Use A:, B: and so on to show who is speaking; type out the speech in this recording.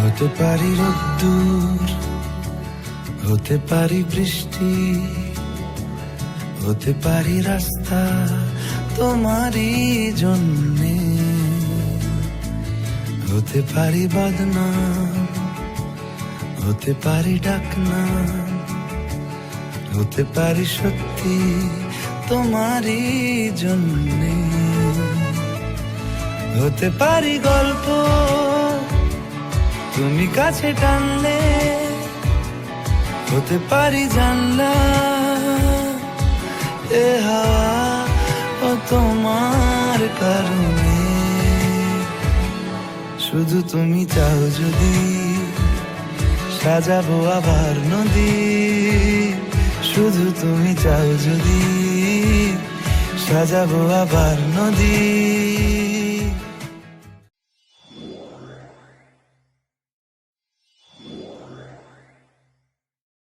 A: হতে পারি রোদ্দুর, হতে পারি বৃষ্টি, হতে পারি রাস্তা তোমারই জন্যে, হতে পারি বদনাম, হতে পারি ডাকনাম, হতে পারি সত্যি তোমারই জন্যে, হতে পারি গল্প তুমি কাছে টানলে, হতে পারি জানলা এ হাওয়া ও তোমার কারণে। শুধু তুমি চাও যদি সাজাবো আবার নদী, শুধু তুমি চাও যদি সাজাবো আবার নদী।